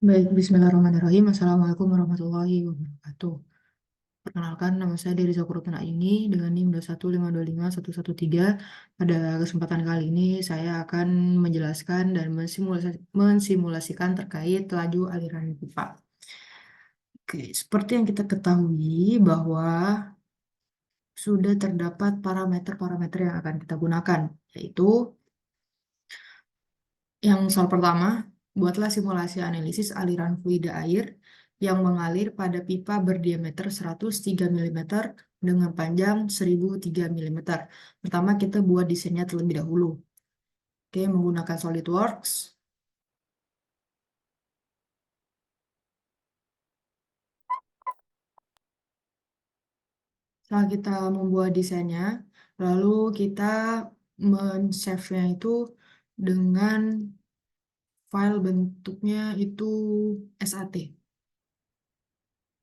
Baik, bismillahirrahmanirrahim. Assalamualaikum warahmatullahi wabarakatuh. Perkenalkan, nama saya Dery Zakurutin ini dengan NIM 215251113. Pada kesempatan kali ini, saya akan menjelaskan dan mensimulasikan terkait laju aliran pipa. Oke, seperti yang kita ketahui bahwa sudah terdapat parameter-parameter yang akan kita gunakan, yaitu yang soal pertama, buatlah simulasi analisis aliran fluida air yang mengalir pada pipa berdiameter 103 mm dengan panjang 1003 mm. Pertama, kita buat desainnya terlebih dahulu. Oke, menggunakan SolidWorks. Setelah kita membuat desainnya, lalu kita men-save-nya itu dengan file bentuknya itu SAT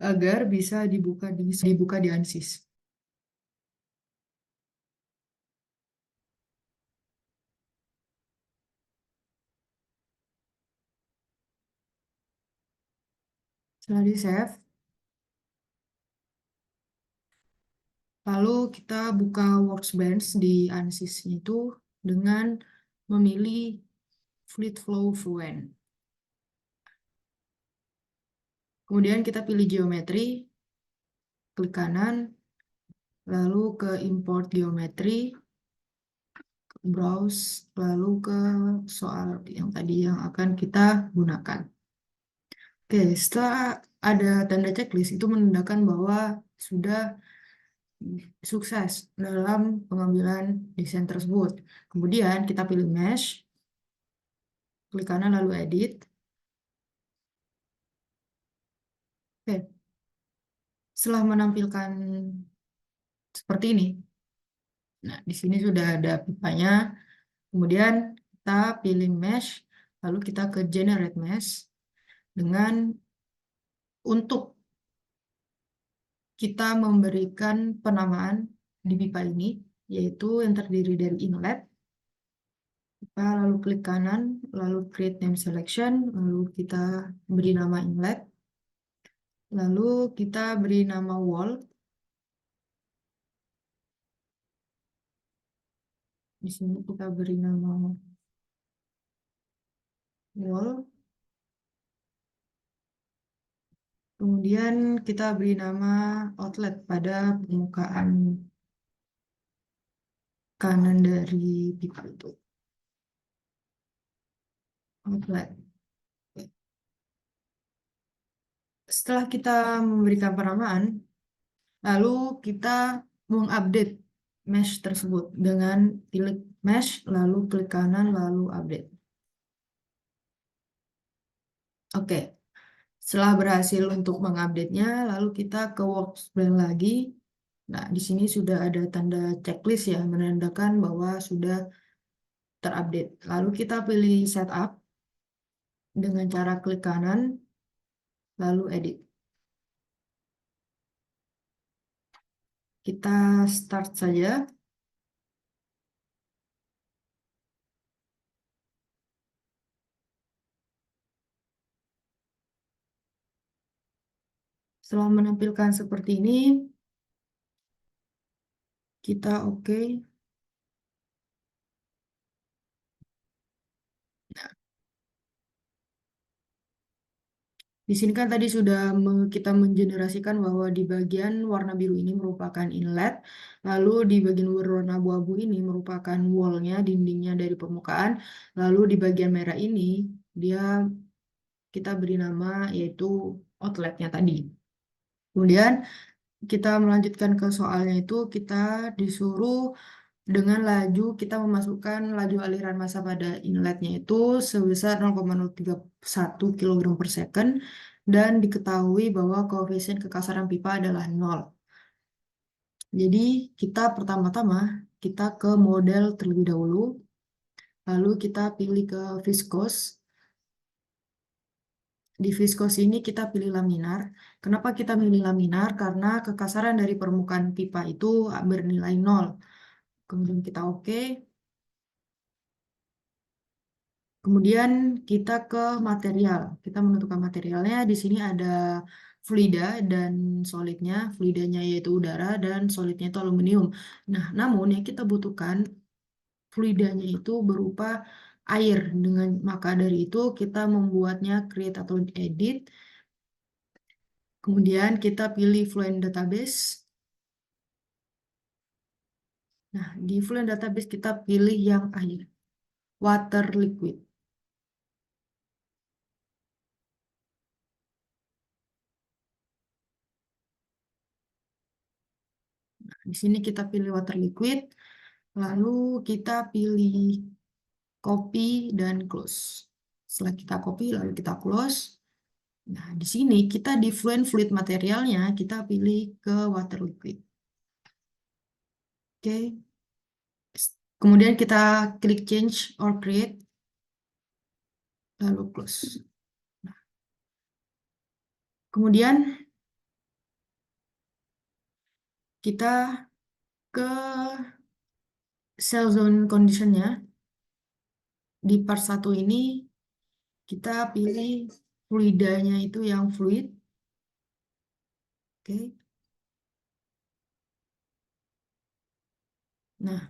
agar bisa dibuka di ANSYS. Setelah di-save, lalu kita buka Workbench di ANSYS itu dengan memilih Fluid Flow Fluent. Kemudian kita pilih geometri, klik kanan, lalu ke Import Geometry, Browse, lalu ke soal yang tadi yang akan kita gunakan. Oke, setelah ada tanda checklist itu menandakan bahwa sudah sukses dalam pengambilan desain tersebut. Kemudian kita pilih Mesh, klik kanan lalu Edit. Oke, setelah menampilkan seperti ini, nah di sini sudah ada pipanya. Kemudian kita pilih Mesh, lalu kita ke Generate Mesh dengan untuk kita memberikan penamaan di pipa ini, yaitu yang terdiri dari inlet. Kita lalu klik kanan, lalu Create Name Selection, lalu kita beri nama inlet. Lalu kita beri nama wall. Di sini kita beri nama wall. Kemudian kita beri nama outlet pada permukaan kanan dari pipa itu. Outlet. Setelah kita memberikan penamaan, lalu kita mengupdate mesh tersebut dengan klik mesh, lalu klik kanan, lalu update. Oke, setelah berhasil untuk mengupdate-nya, lalu kita ke Workbench lagi. Nah, di sini sudah ada tanda checklist ya, menandakan bahwa sudah terupdate. Lalu kita pilih setup dengan cara klik kanan, lalu edit. Kita start saja. Setelah menampilkan seperti ini, kita oke. Di sini kan tadi sudah kita mengenerasikan bahwa di bagian warna biru ini merupakan inlet, lalu di bagian berwarna abu-abu ini merupakan wallnya, dindingnya dari permukaan, lalu di bagian merah ini dia kita beri nama yaitu outletnya tadi. Kemudian kita melanjutkan ke soalnya itu kita disuruh dengan laju kita memasukkan laju aliran massa pada inletnya itu sebesar 0,031 kg per second dan diketahui bahwa koefisien kekasaran pipa adalah 0. Jadi kita pertama-tama kita ke model terlebih dahulu, lalu kita pilih ke viscose. Di viscose ini kita pilih laminar. Kenapa kita pilih laminar? Karena kekasaran dari permukaan pipa itu bernilai 0. Kemudian kita oke. Kemudian kita ke material. Kita menentukan materialnya. Di sini ada fluida dan solidnya. Fluidanya yaitu udara dan solidnya itu aluminium. Nah, namun yang kita butuhkan fluidanya itu berupa air. Dengan maka dari itu kita membuatnya create atau edit. Kemudian kita pilih Fluent Database. Nah, di Fluent Database kita pilih yang air, water liquid. Di sini kita pilih water liquid, lalu kita pilih copy dan close. Setelah kita copy, lalu kita close. Nah, di sini kita di Fluent Fluid materialnya, kita pilih ke water liquid. Oke. Kemudian kita klik change or create, lalu close. Nah, kemudian kita ke cell zone conditionnya. Di part 1 ini kita pilih fluidanya itu yang fluid. Oke. Nah,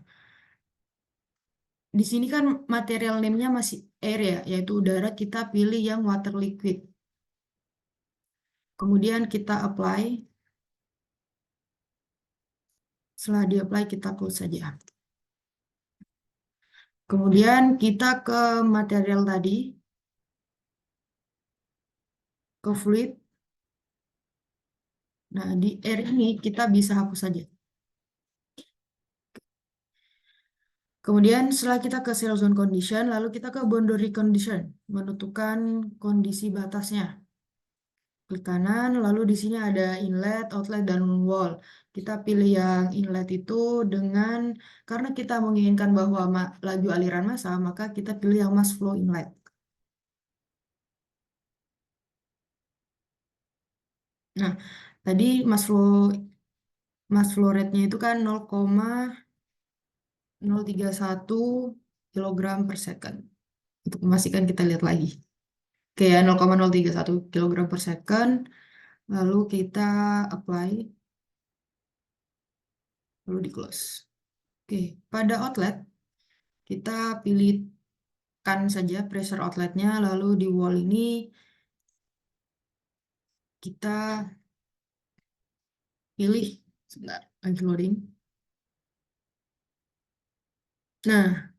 di sini kan material name-nya masih air ya, yaitu udara, kita pilih yang water liquid. Kemudian kita apply. Setelah di-apply kita close saja. Kemudian kita ke material tadi, ke fluid. Nah, di air ini kita bisa hapus saja. Kemudian setelah kita ke cell zone condition, lalu kita ke boundary condition, menentukan kondisi batasnya. Klik kanan, lalu di sini ada inlet, outlet, dan wall. Kita pilih yang inlet itu dengan, karena kita menginginkan bahwa laju aliran massa, maka kita pilih yang mass flow inlet. Nah, tadi mass flow rate-nya itu kan 0,031 kilogram per second. Untuk memastikan kita lihat lagi. Oke ya, 0,031 kilogram per second. Lalu kita apply. Lalu di close. Oke, pada outlet kita pilihkan saja pressure outletnya. Lalu di wall ini kita pilih. Sebentar, lagi loading. Nah,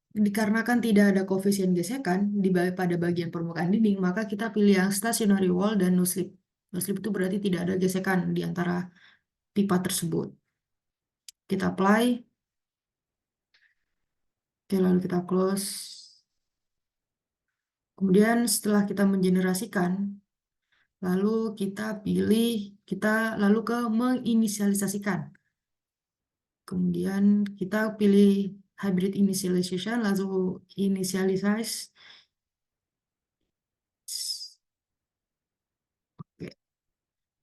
dikarenakan tidak ada koefisien gesekan pada bagian permukaan dinding, maka kita pilih yang stationary wall dan no slip. No slip itu berarti tidak ada gesekan di antara pipa tersebut. Kita apply. Oke, lalu kita close. Kemudian setelah kita mengenerasikan, lalu kita lalu ke menginisialisasikan. Kemudian kita pilih hybrid initialization, lalu initialize. Oke.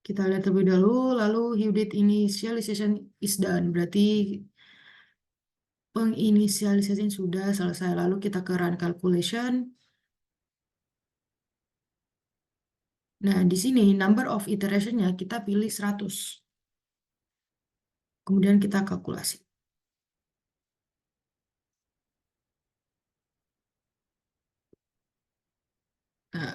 Kita lihat terlebih dahulu, lalu hybrid initialization is done. Berarti penginisialisasian sudah selesai. Lalu kita ke run calculation. Nah, di sini number of iteration-nya kita pilih 100. Kemudian kita kalkulasi. Nah,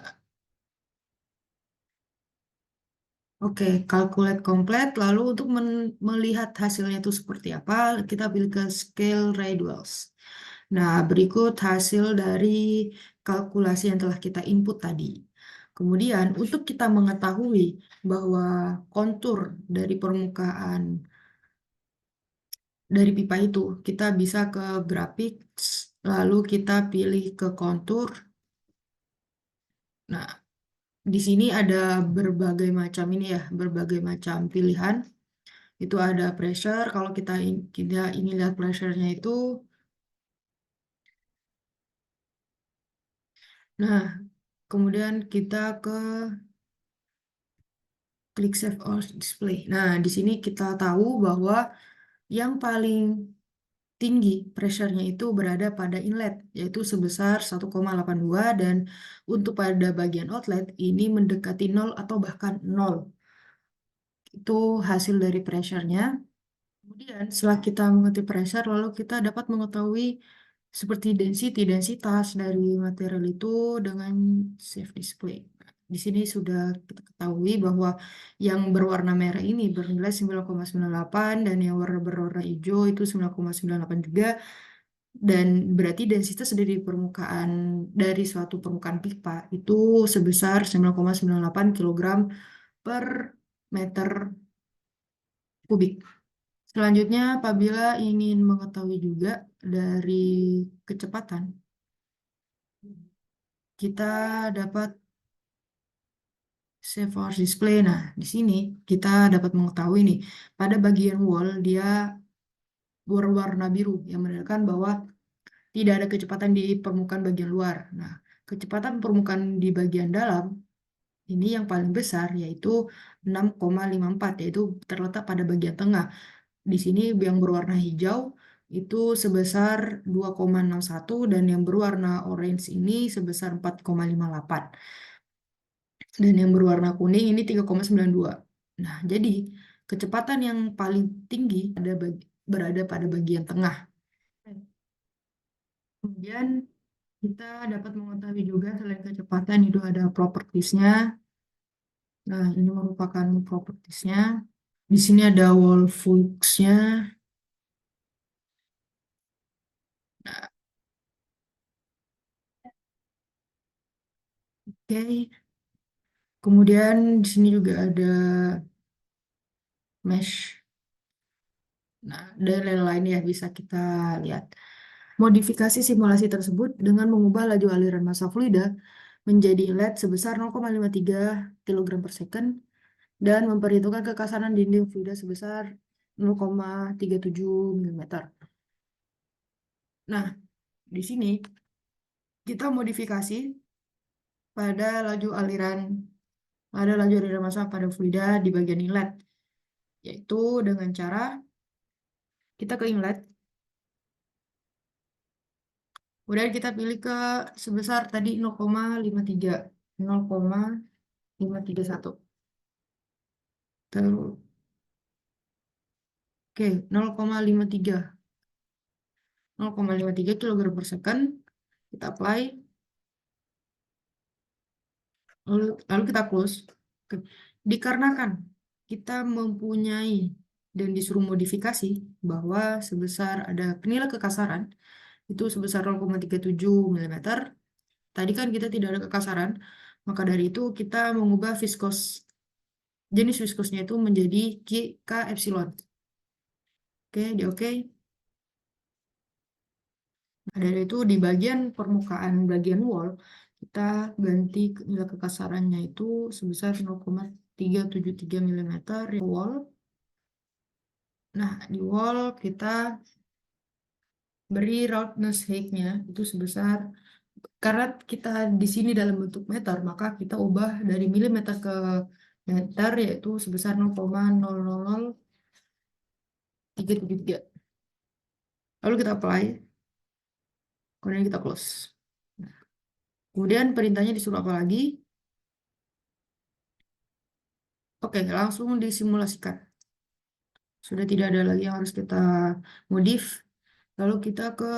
oke, calculate complete. Lalu untuk melihat hasilnya itu seperti apa, kita pilih ke scale radials. Nah, berikut hasil dari kalkulasi yang telah kita input tadi. Kemudian, untuk kita mengetahui bahwa kontur dari permukaan dari pipa itu, kita bisa ke graphics, lalu kita pilih ke kontur. Nah, di sini ada berbagai macam ini ya, berbagai macam pilihan. Itu ada pressure. Kalau kita ingin lihat pressure-nya itu, nah, kemudian kita ke klik save or display. Nah, di sini kita tahu bahwa yang paling tinggi pressure-nya itu berada pada inlet, yaitu sebesar 1,82 dan untuk pada bagian outlet ini mendekati 0 atau bahkan 0. Itu hasil dari pressure-nya. Kemudian setelah kita mengerti pressure, lalu kita dapat mengetahui seperti densitas dari material itu dengan safe display. Di sini sudah kita ketahui bahwa yang berwarna merah ini bernilai 9,98 dan yang berwarna hijau itu 9,98 juga. Dan berarti densitas dari permukaan dari suatu permukaan pipa itu sebesar 9,98 kilogram per meter kubik. Selanjutnya, apabila ingin mengetahui juga dari kecepatan, kita dapat save force display. Nah, di sini kita dapat mengetahui nih, pada bagian wall dia berwarna biru, yang menandakan bahwa tidak ada kecepatan di permukaan bagian luar. Nah, kecepatan permukaan di bagian dalam ini yang paling besar, yaitu 6,54, yaitu terletak pada bagian tengah. Di sini yang berwarna hijau itu sebesar 2,61 dan yang berwarna orange ini sebesar 4,58. Dan yang berwarna kuning ini 3,92. Nah, jadi kecepatan yang paling tinggi berada pada bagian tengah. Kemudian kita dapat mengetahui juga selain kecepatan itu ada propertiesnya. Nah, ini merupakan propertiesnya. Di sini ada wall flux-nya. Nah, oke. Kemudian di sini juga ada mesh. Nah, dan lain-lain ya bisa kita lihat. Modifikasi simulasi tersebut dengan mengubah laju aliran massa fluida menjadi inlet sebesar 0,53 kg per second dan memperhitungkan kekasaran dinding fluida sebesar 0,37 mm. Nah, di sini kita modifikasi pada laju aliran massa pada fluida di bagian inlet, yaitu dengan cara kita ke inlet, kemudian kita pilih ke sebesar tadi 0,53, 0,531. Terus, oke, 0,53 kg per second. Kita apply, lalu kita close. Oke. Dikarenakan kita mempunyai dan disuruh modifikasi bahwa sebesar ada nilai kekasaran itu sebesar 0,37 mm. Tadi kan kita tidak ada kekasaran, maka dari itu kita mengubah jenis viskosnya itu menjadi K epsilon. Oke, di oke. Nah, dari itu di bagian permukaan bagian wall kita ganti nilai kekasarannya itu sebesar 0,373 mm ya wall. Nah, di wall kita beri roughness height-nya itu sebesar, karena kita di sini dalam bentuk meter, maka kita ubah dari milimeter ke meter yaitu sebesar 0,000373. Lalu kita apply, kemudian kita close. Kemudian perintahnya disuruh apa lagi? Oke, langsung disimulasikan. Sudah tidak ada lagi yang harus kita modif. Lalu kita ke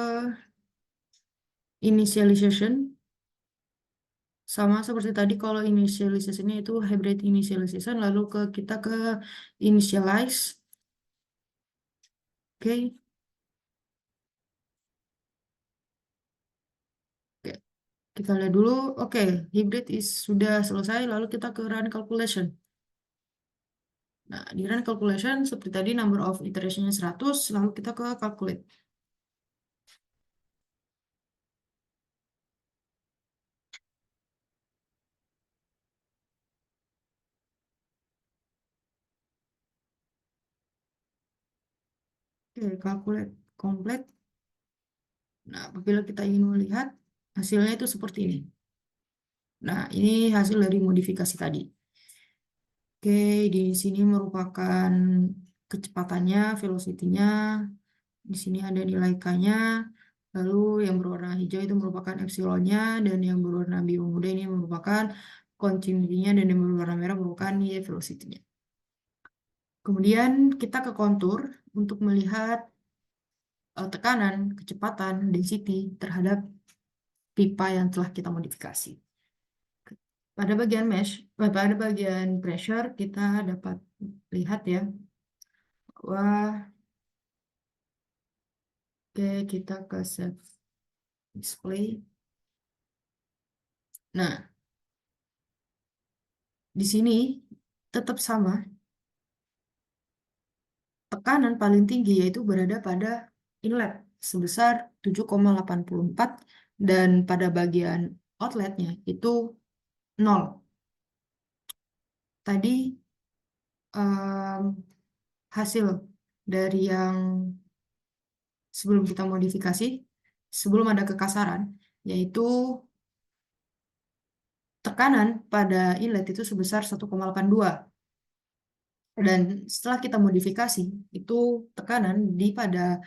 initialization. Sama seperti tadi kalau initialization-nya itu hybrid initialization. Lalu kita ke initialize. Oke. Oke. Kita lihat dulu. Oke, hybrid sudah selesai. Lalu kita ke run calculation. Nah, di run calculation seperti tadi number of iteration-nya 100. Lalu kita ke calculate. Oke, calculate complete. Nah, apabila kita ingin melihat hasilnya itu seperti ini. Nah, ini hasil dari modifikasi tadi. Oke, di sini merupakan kecepatannya, velocity-nya, Di sini ada nilai K-nya. Lalu yang berwarna hijau itu merupakan epsilonnya, dan yang berwarna biru muda ini merupakan continuity-nya, dan yang berwarna merah merupakan velocity-nya. Kemudian kita ke kontur untuk melihat tekanan, kecepatan, density terhadap pipa yang telah kita modifikasi. Pada bagian pada bagian pressure kita dapat lihat ya, wah, oke, kita ke set display. Nah, di sini tetap sama, tekanan paling tinggi yaitu berada pada inlet sebesar 7,84, dan pada bagian outletnya itu 0. Tadi hasil dari yang sebelum kita modifikasi, sebelum ada kekasaran, yaitu tekanan pada inlet itu sebesar 1,82. Dan setelah kita modifikasi, itu tekanan di pada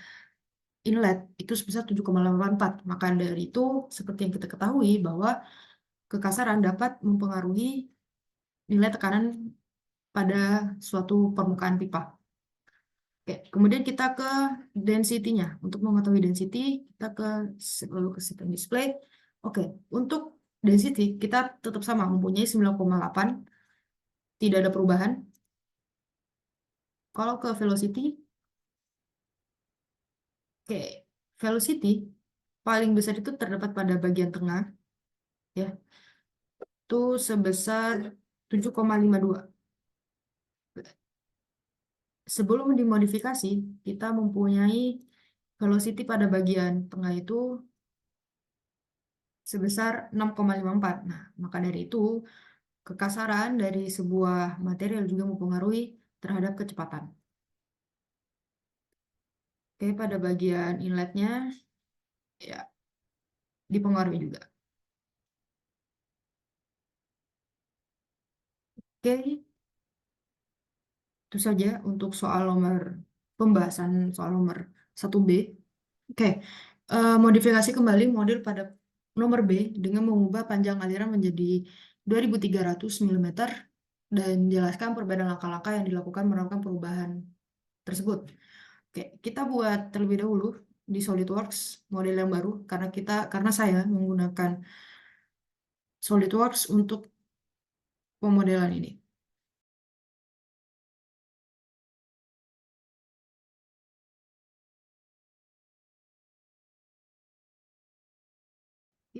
inlet itu sebesar 7,84. Maka dari itu, seperti yang kita ketahui bahwa kekasaran dapat mempengaruhi nilai tekanan pada suatu permukaan pipa. Oke, kemudian kita ke density-nya. Untuk mengetahui density, kita lalu ke sistem display. Oke, untuk density kita tetap sama, mempunyai 9,8, tidak ada perubahan. Kalau ke velocity, oke, velocity paling besar itu terdapat pada bagian tengah, ya, itu sebesar 7,52. Sebelum dimodifikasi, kita mempunyai velocity pada bagian tengah itu sebesar 6,54. Nah, maka dari itu, kekasaran dari sebuah material juga mempengaruhi terhadap kecepatan. Oke, pada bagian inletnya, ya, dipengaruhi juga. Oke, itu saja untuk pembahasan soal nomor 1B. Oke, modifikasi kembali model pada nomor B dengan mengubah panjang aliran menjadi 2300 mm, dan jelaskan perbedaan langkah-langkah yang dilakukan menerapkan perubahan tersebut. Oke, kita buat terlebih dahulu di SolidWorks model yang baru, karena saya menggunakan SolidWorks untuk pemodelan ini.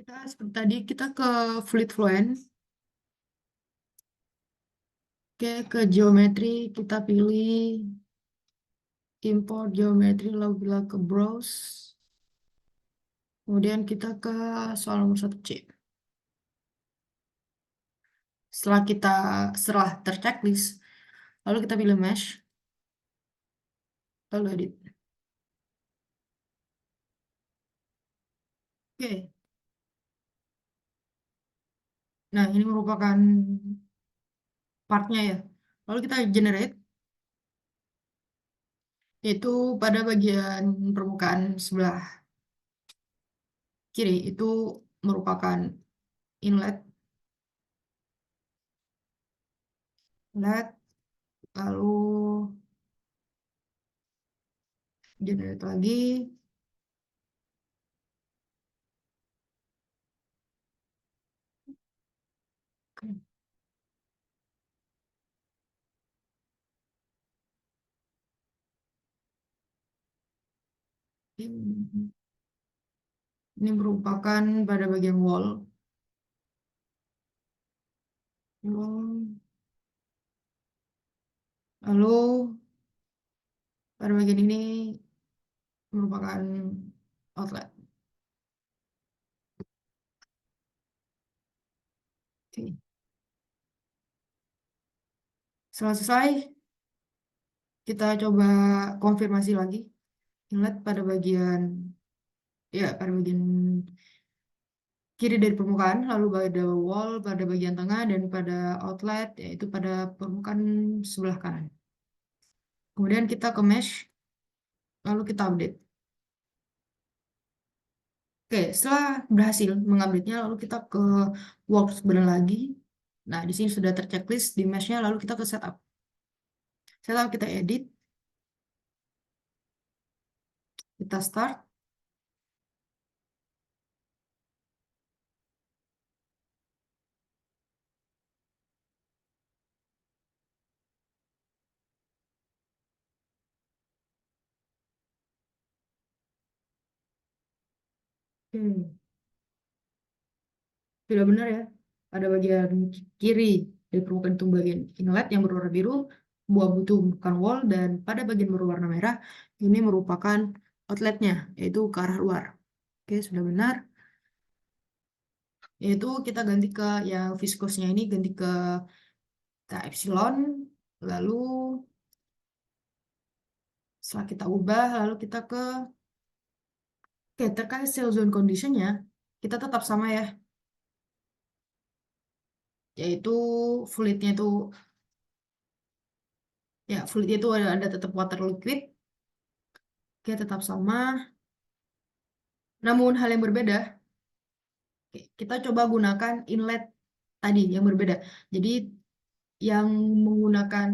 Seperti tadi kita ke Fluid Fluent. Oke, ke geometri kita pilih import geometri, lalu kita ke browse. Kemudian kita ke soal nomor 1C. Setelah terchecklist, lalu kita pilih mesh, lalu edit. Oke. Nah, ini merupakan partnya ya. Lalu kita generate, yaitu pada bagian permukaan sebelah kiri itu merupakan inlet, lalu generate lagi. Oke. Ini merupakan pada bagian wall. Lalu pada bagian ini merupakan outlet. Oke. Setelah selesai, kita coba konfirmasi lagi. Inlet pada bagian kiri dari permukaan, lalu pada wall pada bagian tengah, dan pada outlet yaitu pada permukaan sebelah kanan. Kemudian kita ke mesh, lalu kita update. Oke, setelah berhasil mengupdate-nya, lalu kita ke works benar lagi. Nah, di sini sudah terchecklist di mesh-nya, lalu kita ke setup. Setup kita edit, kita start. Oke, sudah benar ya. Pada bagian kiri dari permukaan itu bagian inlet yang berwarna biru, buah butuh bukan wall, dan pada bagian berwarna merah, ini merupakan outletnya, yaitu ke arah luar. Oke, sudah benar. Yaitu kita ganti ke yang viskosnya ini ganti ke epsilon, lalu setelah kita ubah, lalu kita ke oke, terkait cell zone conditionnya, kita tetap sama ya, yaitu fluidnya itu fluidnya itu ada tetap water liquid, oke tetap sama. Namun hal yang berbeda, kita coba gunakan inlet tadi yang berbeda. Jadi yang menggunakan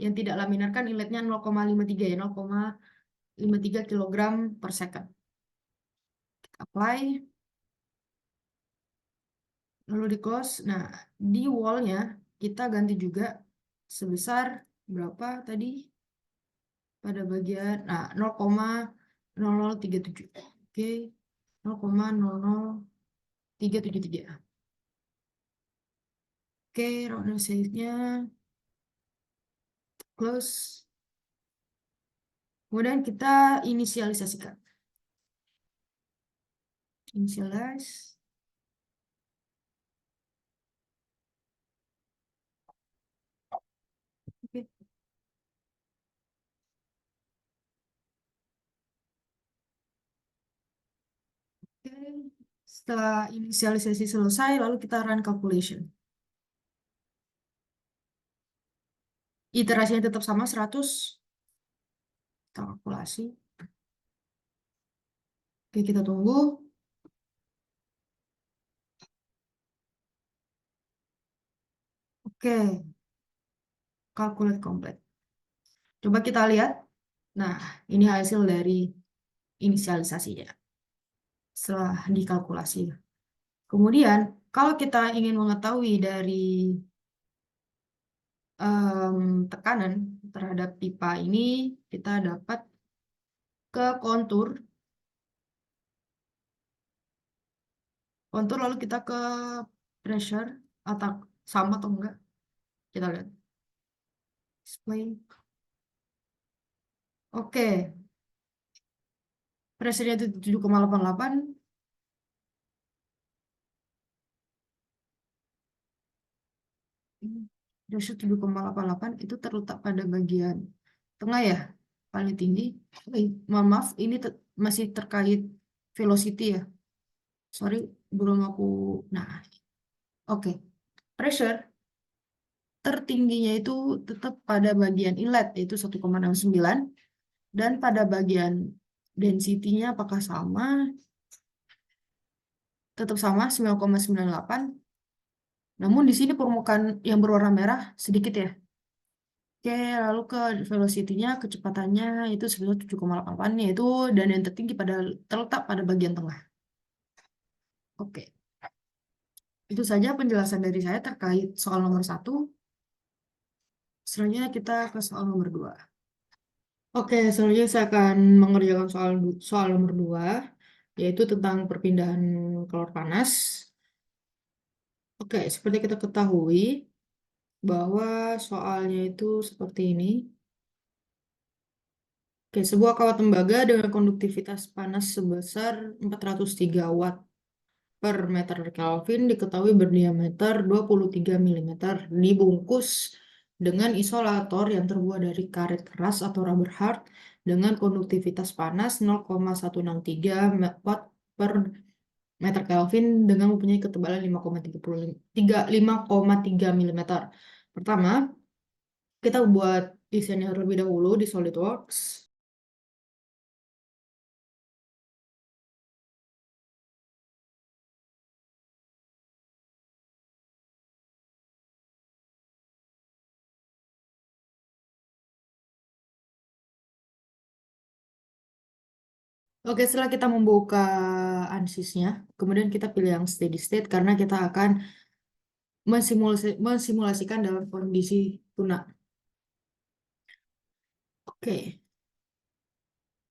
yang tidak laminar kan inletnya 0,53 ya, 0,53 kilogram per second. Apply, lalu di close. Nah, di wallnya kita ganti juga sebesar berapa tadi? Pada bagian 0,0037. Oke, 0,00373. Oke, round size-nya close. Kemudian kita inisialisasikan. Initialize. Oke. Oke. Setelah inisialisasi selesai, lalu kita run calculation. Iterasinya tetap sama 100. Kita kalkulasi. Oke, kita tunggu. Oke, calculate complete. Coba kita lihat. Nah, ini hasil dari inisialisasinya setelah dikalkulasi. Kemudian, kalau kita ingin mengetahui dari tekanan terhadap pipa ini, kita dapat ke kontur, lalu kita ke pressure, atau sama atau enggak, kita lihat. Display. Oke, pressure-nya itu 7,88. Pressure 7,88 itu terletak pada bagian tengah ya, paling tinggi. Mohon maaf, ini masih terkait velocity ya. Sorry, belum aku. Nah, oke. Pressure tertingginya itu tetap pada bagian inlet, yaitu 1,69. Dan pada bagian density-nya apakah sama? Tetap sama, 9,98. Namun di sini permukaan yang berwarna merah sedikit ya. Oke, lalu ke velocity-nya, kecepatannya itu sebesar 7,88, yaitu dan yang tertinggi terletak pada bagian tengah. Oke, itu saja penjelasan dari saya terkait soal nomor 1. Selanjutnya kita ke soal nomor 2. Oke, selanjutnya saya akan mengerjakan soal nomor 2, yaitu tentang perpindahan kalor panas. Oke, seperti kita ketahui bahwa soalnya itu seperti ini. Oke, sebuah kawat tembaga dengan konduktivitas panas sebesar 403 watt per meter Kelvin diketahui berdiameter 23 mm dibungkus dengan isolator yang terbuat dari karet keras atau rubber hard dengan konduktivitas panas 0,163 watt per meter Kelvin dengan mempunyai ketebalan 5,3 mm. Pertama, kita buat desainnya terlebih dahulu di SolidWorks. Oke, setelah kita membuka ANSYS-nya, kemudian kita pilih yang steady state karena kita akan mensimulasikan dalam kondisi tuna. Oke,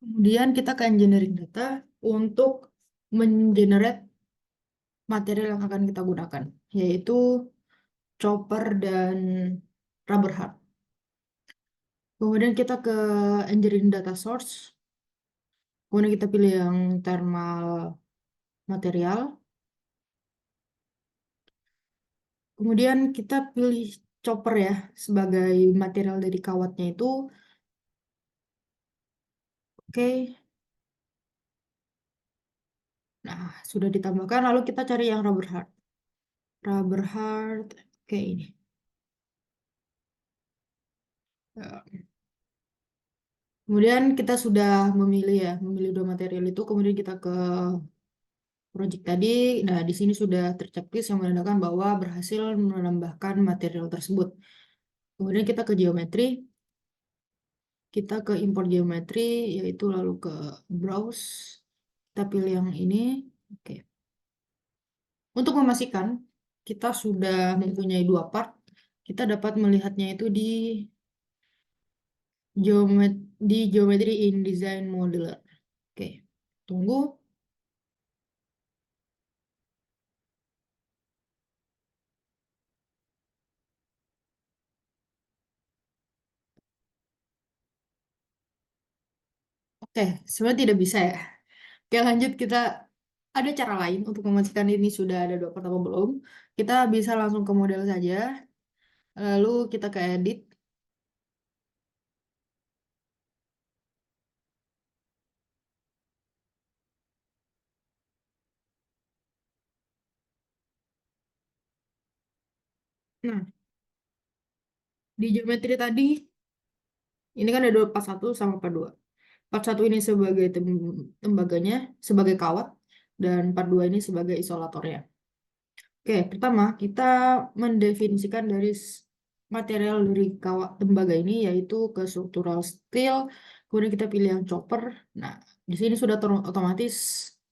kemudian kita akan generate data untuk mengenerate material yang akan kita gunakan, yaitu chopper dan rubber hard. Kemudian kita ke engineering data source, kemudian kita pilih yang thermal material. Kemudian kita pilih chopper ya sebagai material dari kawatnya itu. Oke. Nah, sudah ditambahkan lalu kita cari yang rubber hard. Rubber hard. Oke, ini. Ya. Kemudian kita sudah memilih dua material itu, kemudian kita ke project tadi. Nah, di sini sudah terchecklist yang menandakan bahwa berhasil menambahkan material tersebut. Kemudian kita ke geometri. Kita ke import geometri, yaitu lalu ke browse. Kita pilih yang ini. Oke. Untuk memastikan kita sudah mempunyai dua part, kita dapat melihatnya itu di geometri in design modeler. Oke, tunggu. Oke, sebenarnya tidak bisa ya. Oke, lanjut kita ada cara lain untuk memastikan ini sudah ada dua part atau belum. Kita bisa langsung ke model saja, lalu kita ke edit. Nah, di geometri tadi, ini kan ada dua part satu sama part dua. Part satu ini sebagai tembaganya, sebagai kawat, dan part dua ini sebagai isolatornya. Oke, pertama kita mendefinisikan dari material dari kawat tembaga ini yaitu ke structural steel, kemudian kita pilih yang chopper. Nah, di sini sudah otomatis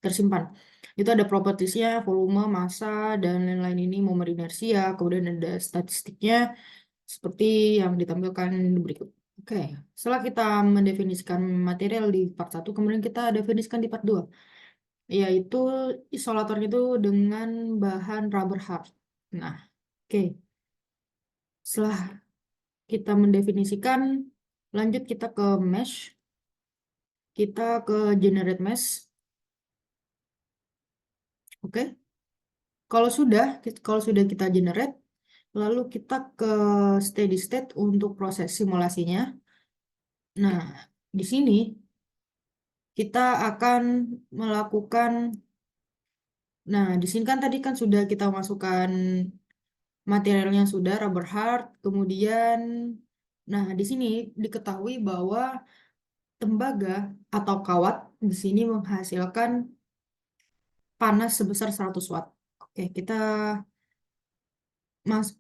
tersimpan. Itu ada propertiesnya, volume, massa, dan lain-lain ini, momen inersia, kemudian ada statistiknya seperti yang ditampilkan berikut. Oke, setelah kita mendefinisikan material di part satu, kemudian kita definisikan di part 2, yaitu isolatornya itu dengan bahan rubber hard. Nah, oke. Setelah kita mendefinisikan, lanjut kita ke mesh. Kita ke generate mesh. Oke. Kalau sudah kita generate, lalu kita ke steady state untuk proses simulasinya. Nah, di sini kita akan melakukan. Nah, di sini kan tadi kan sudah kita masukkan materialnya sudah rubber hard, kemudian nah di sini diketahui bahwa tembaga atau kawat di sini menghasilkan panas sebesar 100 watt. Oke, kita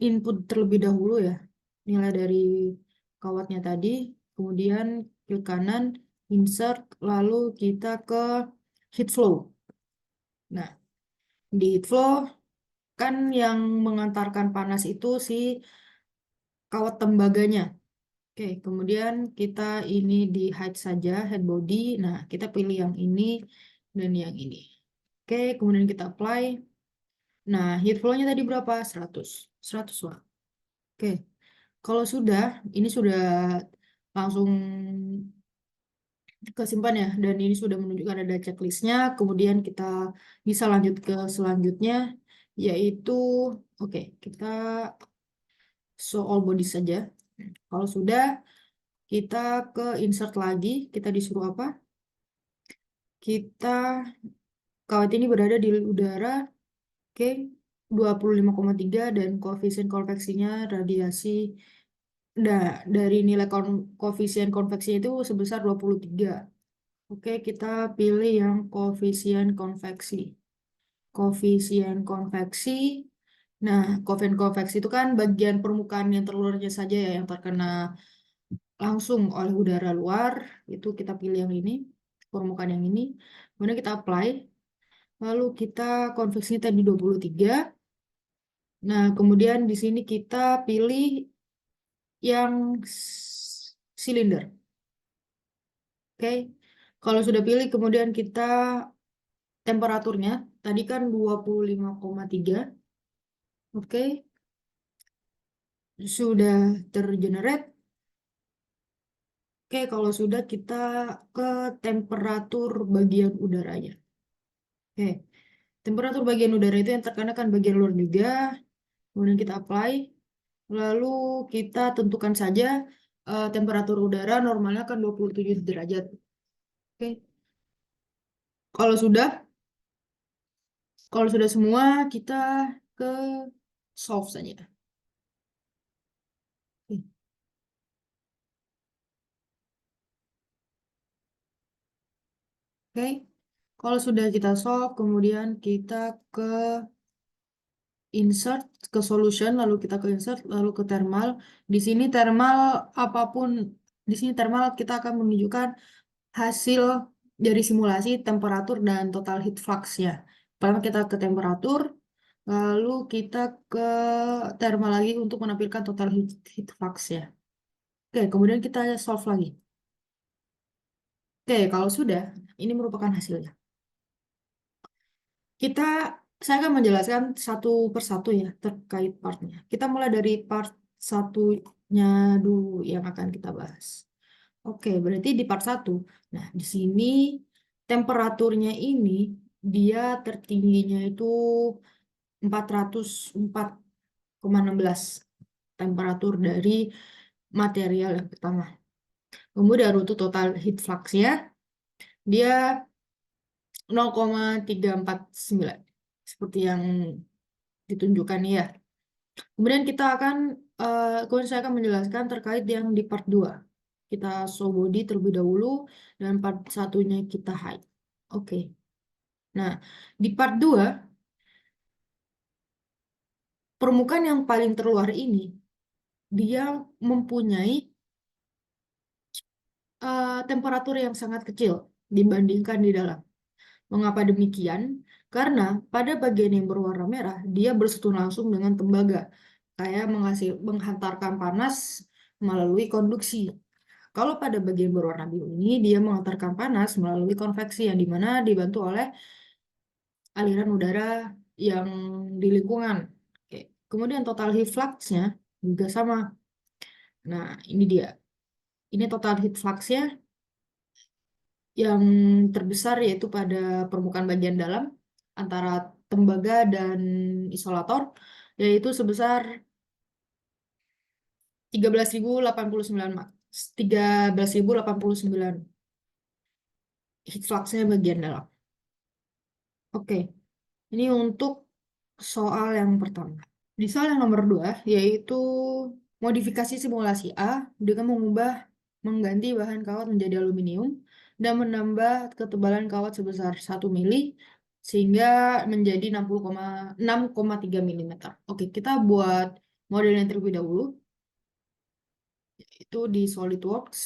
input terlebih dahulu ya nilai dari kawatnya tadi, kemudian klik kanan, insert, lalu kita ke heat flow. Nah, di heat flow kan yang mengantarkan panas itu si kawat tembaganya. Oke, kemudian kita ini di hide saja, head body. Nah, kita pilih yang ini dan yang ini. Oke, kemudian kita apply. Nah, heat flow-nya tadi berapa? 100. 100 watt. Oke, kalau sudah, ini sudah langsung kesimpan ya. Dan ini sudah menunjukkan ada checklistnya. Kemudian kita bisa lanjut ke selanjutnya, yaitu, oke, kita show all body saja. Kalau sudah, kita ke insert lagi. Kita disuruh apa? Kita kawat ini berada di udara, oke, 25,3 dan koefisien konveksinya radiasi. Nah, dari nilai koefisien konveksi itu sebesar 23. Oke, kita pilih yang koefisien konveksi. Koefisien konveksi. Nah, koefisien konveksi itu kan bagian permukaan yang terluarnya saja ya, yang terkena langsung oleh udara luar. Itu kita pilih yang ini. permukaan yang ini. Kemudian kita apply. Lalu kita konveksinya tadi 23. Nah, kemudian di sini kita pilih yang silinder. Oke. Kalau sudah pilih, kemudian kita temperaturnya. Tadi kan 25,3. Oke. Sudah tergenerate. Oke, kalau sudah kita ke temperatur bagian udaranya. Oke. Temperatur bagian udara itu yang terkenakan bagian luar juga. Kemudian kita apply. Lalu kita tentukan saja temperatur udara normalnya kan 27 derajat. Oke. Kalau sudah, semua kita ke solve saja. Oke. Oke. Kalau sudah kita solve, kemudian kita ke insert, ke solution, lalu kita ke insert, lalu ke thermal. Di sini thermal apapun, di sini thermal kita akan menunjukkan hasil dari simulasi temperatur dan total heat flux-nya. Pertama kita ke temperatur, lalu kita ke thermal lagi untuk menampilkan total heat flux-nya. Oke, kemudian kita solve lagi. Oke, kalau sudah, ini merupakan hasilnya. Saya akan menjelaskan satu persatu ya terkait partnya. Kita mulai dari part satunya dulu yang akan kita bahas. Oke, berarti di part 1. Nah, di sini temperaturnya ini dia tertingginya itu 404,16 temperatur dari material yang pertama. Kemudian untuk total heat flux-nya dia 0,349 seperti yang ditunjukkan ya. Kemudian kemudian saya akan menjelaskan terkait yang di part 2. Kita show body terlebih dahulu dan part satunya kita hide. Oke. Nah, di part 2 permukaan yang paling terluar ini dia mempunyai temperatur yang sangat kecil dibandingkan di dalam. Mengapa demikian? Karena pada bagian yang berwarna merah, dia bersentuhan langsung dengan tembaga, kayak menghantarkan panas melalui konduksi. Kalau pada bagian berwarna biru ini, dia menghantarkan panas melalui konveksi, yang dimana dibantu oleh aliran udara yang di lingkungan. Oke. Kemudian total heat flux-nya juga sama. Nah, ini dia. Ini total heat flux-nya yang terbesar yaitu pada permukaan bagian dalam antara tembaga dan isolator, yaitu sebesar 13.089 heat flux-nya bagian dalam. Oke, ini untuk soal yang pertama. Di soal yang nomor 2, yaitu modifikasi simulasi A dengan mengganti bahan kawat menjadi aluminium dan menambah ketebalan kawat sebesar 1 mili sehingga menjadi 6,3 mm. Oke, kita buat modelnya terlebih dahulu. Itu di SolidWorks.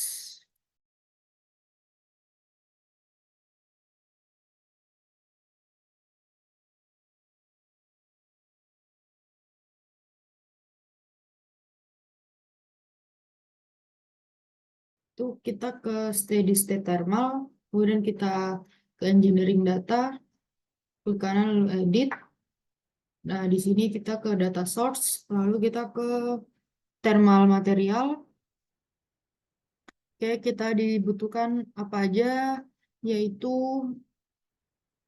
Itu kita ke steady state thermal, kemudian kita ke engineering data, ke kanan lalu edit. Nah, di sini kita ke data source, lalu kita ke thermal material. Oke, kita dibutuhkan apa aja, yaitu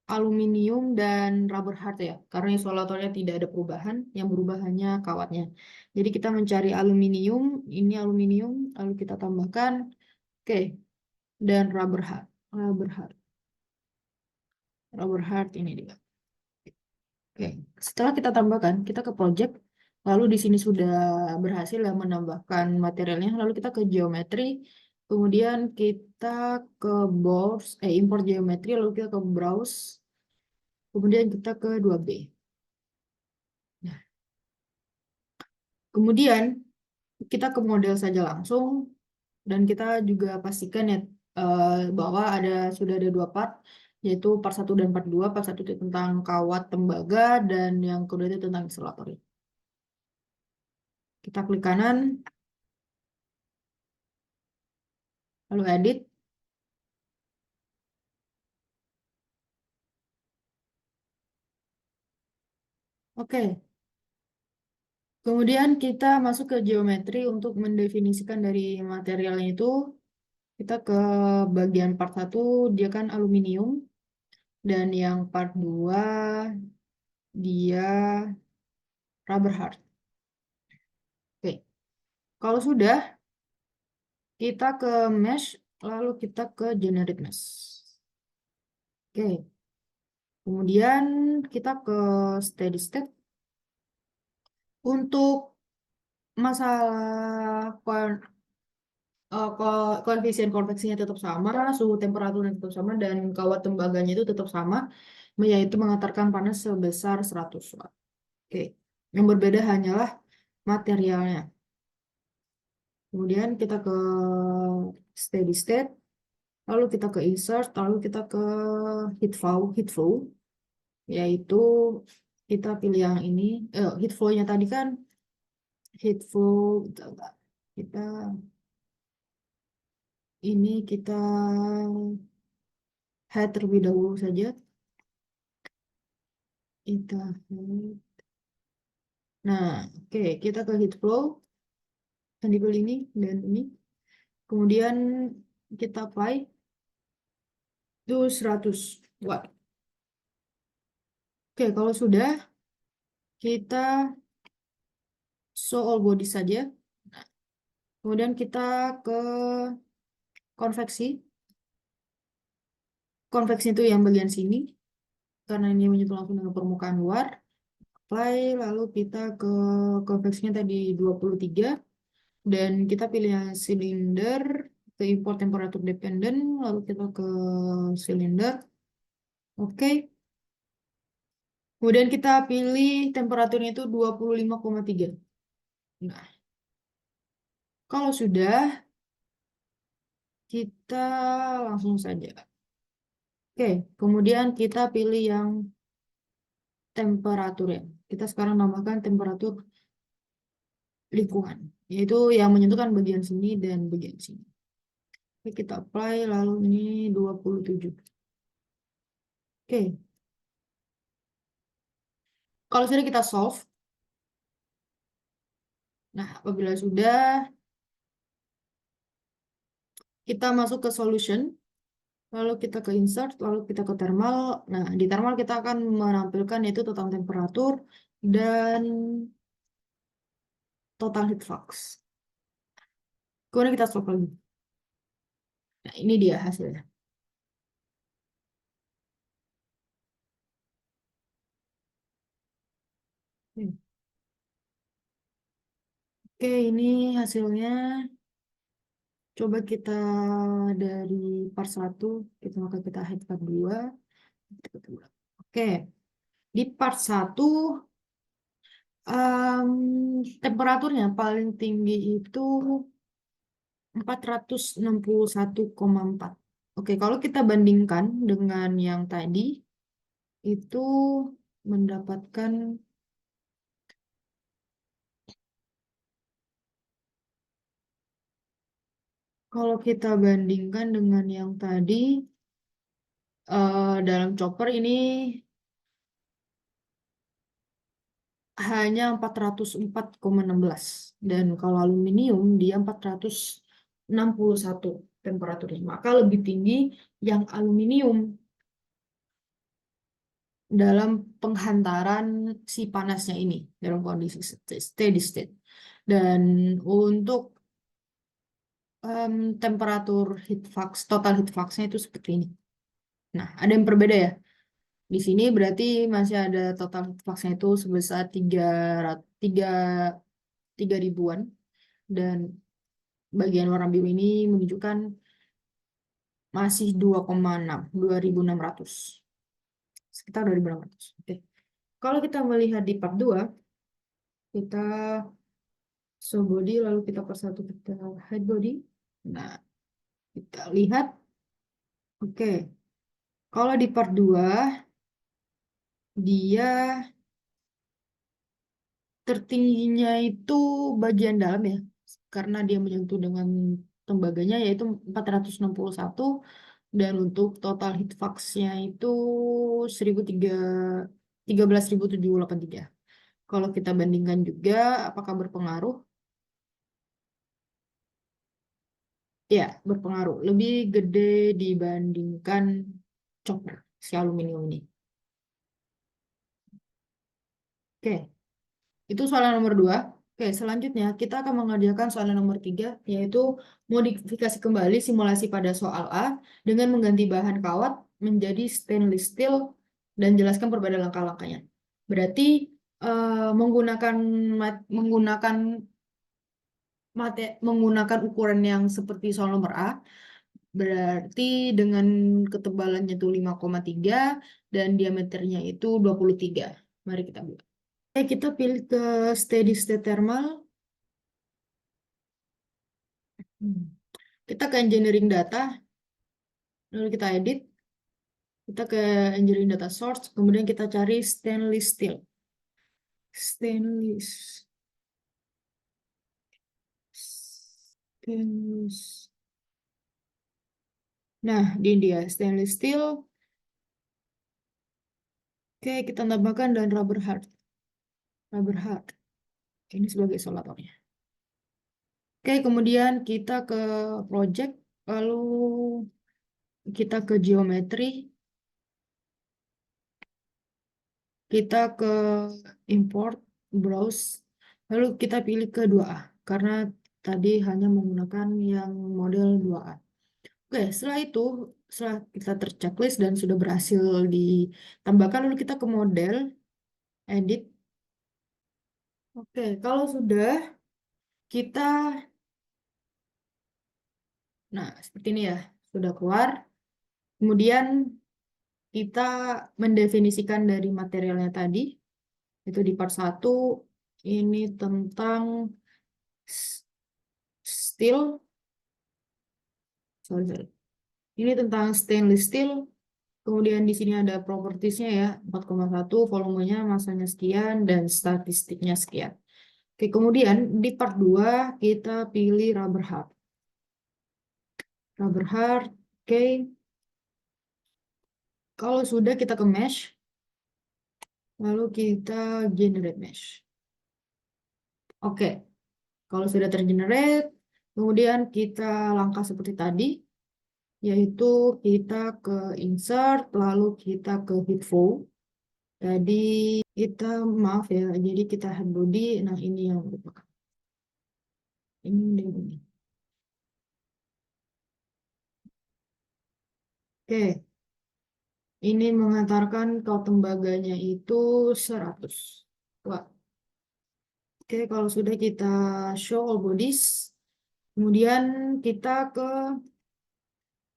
aluminium dan rubber hard ya, karena isolatornya tidak ada perubahan, yang berubah hanya kawatnya. Jadi kita mencari aluminium, ini aluminium, lalu kita tambahkan, oke, dan rubber hard ini dia. Oke, setelah kita tambahkan, kita ke project, lalu di sini sudah berhasil ya menambahkan materialnya, lalu kita ke geometri, kemudian kita ke import geometri, lalu kita ke browse, kemudian kita ke 2B. Nah, kemudian kita ke model saja langsung, dan kita juga pastikan ya bahwa sudah ada dua part, yaitu part 1 dan part 2. Part 1 itu tentang kawat tembaga, dan yang kedua itu tentang insulator. Kita klik kanan, lalu edit. Oke. Kemudian kita masuk ke geometri untuk mendefinisikan dari materialnya itu. Kita ke bagian part 1, dia kan aluminium. Dan yang part 2, dia rubber hard. Oke. Kalau sudah, kita ke mesh, lalu kita ke generate mesh. Oke. Kemudian kita ke steady state. Untuk masalah koefisien konveksinya tetap sama, suhu temperaturnya tetap sama, dan kawat tembaganya itu tetap sama, yaitu mengantarkan panas sebesar 100 watt. Oke. Yang berbeda hanyalah materialnya. Kemudian kita ke steady state, lalu kita ke insert, lalu kita ke heat flow, yaitu kita pilih yang ini. Heat flow-nya tadi kan heat flow, kita head terlebih dahulu saja. Kita head. Nah, oke, kita ke heat flow, yang dipilih ini dan ini. Kemudian kita apply itu 100 watt. Oke, kalau sudah, kita show all body saja. Kemudian kita ke konveksi. Konveksi itu yang bagian sini, karena ini menyentuh langsung dengan permukaan luar. Apply, lalu kita ke konveksinya tadi 23. Dan kita pilih yang silinder, ke import temperature dependent, lalu kita ke silinder. Oke. Kemudian kita pilih temperaturnya itu 25,3. Nah, kalau sudah, kita langsung saja. Oke, kemudian kita pilih yang temperaturnya. Kita sekarang namakan temperatur lingkungan, yaitu yang menyentuhkan bagian sini dan bagian sini. Oke, kita apply, lalu ini 27. Oke. Kalau sudah, kita solve. Nah, apabila sudah, kita masuk ke solution, lalu kita ke insert, lalu kita ke thermal. Nah, di thermal kita akan menampilkan yaitu total temperatur dan total heat flux. Kemudian kita stop lagi. Nah, ini dia hasilnya. Oke, ini hasilnya. Coba kita dari part 1, maka kita head part 2. Oke, di part 1, temperaturnya paling tinggi itu 461,4. Oke, kalau kita bandingkan dengan yang tadi, itu mendapatkan kalau kita bandingkan dengan yang tadi, dalam chopper ini hanya 404,16, dan kalau aluminium dia 461 temperaturnya, maka lebih tinggi yang aluminium dalam penghantaran si panasnya ini dalam kondisi steady state. Dan untuk temperatur heat flux, total heat fluxnya itu seperti ini. Nah, ada yang berbeda ya. Di sini berarti masih ada total heat fluxnya itu sebesar 3 ribuan. Dan bagian warna biru ini menunjukkan masih 2,6, 2600. Sekitar 2600. Oke. Kalau kita melihat di part 2, kita show body, lalu kita persatu kita head body. Nah, kita lihat Oke, kalau di part 2, dia tertingginya itu bagian dalam ya, karena dia menyentuh dengan tembaganya yaitu 461, dan untuk total hit flux-nya itu 13.783. Kalau kita bandingkan juga, apakah berpengaruh? Ya, berpengaruh. Lebih gede dibandingkan chopper si aluminium ini. Oke, itu soalan nomor 2. Oke, selanjutnya kita akan mengerjakan soalan nomor 3, yaitu modifikasi kembali simulasi pada soal A dengan mengganti bahan kawat menjadi stainless steel dan jelaskan perbedaan langkah-langkahnya. Berarti menggunakan menggunakan menggunakan ukuran yang seperti soal nomor A, berarti dengan ketebalannya itu 5,3 dan diameternya itu 23. Mari kita buat. Oke, kita pilih ke steady state thermal. Hmm. Kita ke engineering data, lalu kita edit. Kita ke engineering data source, kemudian kita cari stainless steel. Stainless. Stainless. Nah, di India, stainless steel. Oke, kita tambahkan dan rubber hard. Rubber hard. Ini sebagai isolatornya. Oke, kemudian kita ke project, lalu kita ke geometry, kita ke import, browse, lalu kita pilih ke 2A, karena tadi hanya menggunakan yang model 2A. Oke, setelah itu, setelah kita terchecklist dan sudah berhasil ditambahkan, lalu kita ke model, edit. Oke, kalau sudah, kita, nah seperti ini ya, sudah keluar. Kemudian kita mendefinisikan dari materialnya tadi, itu di part 1, ini tentang steel, sorry. Ini tentang stainless steel, kemudian di sini ada propertiesnya ya, 4,1, volumenya, masanya sekian, dan statistiknya sekian. Oke, kemudian di part 2 kita pilih rubber hard. Rubber hard, oke. Kalau sudah kita ke mesh, lalu kita generate mesh. Oke, kalau sudah tergenerate, kemudian kita langkah seperti tadi, yaitu kita ke insert, lalu kita ke hit flow. Jadi kita, maaf ya, jadi kita head body, nah ini yang merupakan. Ini. Oke, ini mengantarkan kalau tembaganya itu 100 Wah. Oke, kalau sudah kita show all bodies, kemudian kita ke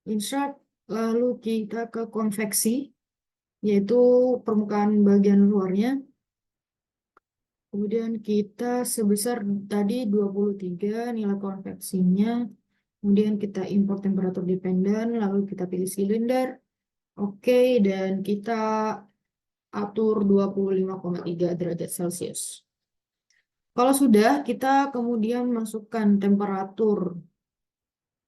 insert, lalu kita ke konveksi, yaitu permukaan bagian luarnya. Kemudian kita sebesar tadi 23 nilai konveksinya. Kemudian kita import temperatur dependent, lalu kita pilih silinder. Oke, dan kita atur 25,3 derajat Celcius. Kalau sudah, kita kemudian masukkan temperatur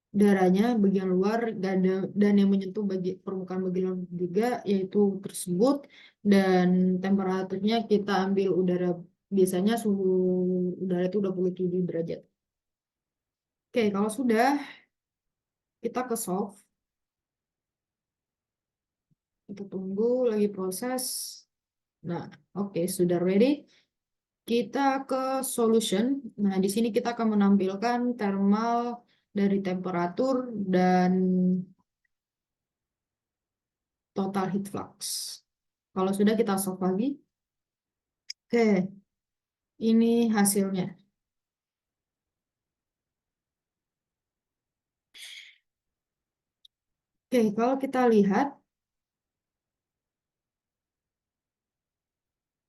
darahnya bagian luar dan yang menyentuh permukaan bagian luar juga, yaitu tersebut. Dan temperaturnya kita ambil udara, biasanya suhu udara itu 27 derajat. Oke, kalau sudah, kita ke solve. Kita tunggu lagi proses. Nah, oke, sudah ready. Kita ke solution. Nah, di sini kita akan menampilkan thermal dari temperatur dan total heat flux. Kalau sudah, kita solve lagi. Oke, ini hasilnya. Oke, kalau kita lihat,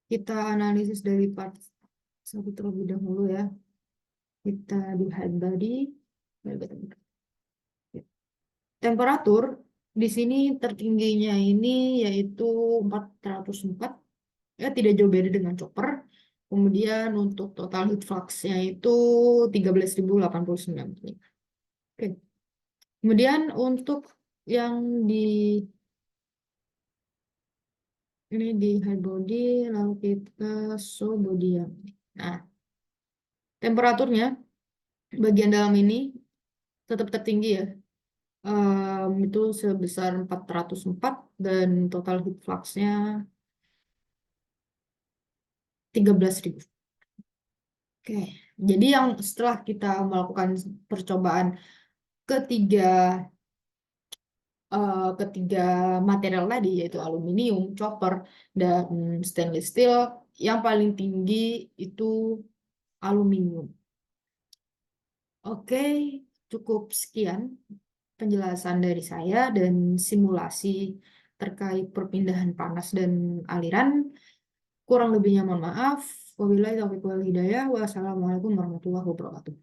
kita analisis dari part 1 terlebih dahulu ya. Kita di head body. Temperatur Di sini tertingginya ini yaitu 404, ya tidak jauh beda dengan chopper. Kemudian untuk total heat flux-nya itu 13.089 menit. Oke. Kemudian untuk yang di ini di high body, lalu kita show body yang ini. Nah, temperaturnya bagian dalam ini tetap tertinggi ya. Itu sebesar 404 dan total heat flux-nya 13.000. Oke, jadi yang setelah kita melakukan percobaan ketiga ketiga material tadi yaitu aluminium, copper, dan stainless steel, yang paling tinggi itu aluminium. Oke, cukup sekian penjelasan dari saya dan simulasi terkait perpindahan panas dan aliran. Kurang lebihnya mohon maaf. Wabillahi taufiq wal hidayah. Wassalamualaikum warahmatullahi wabarakatuh.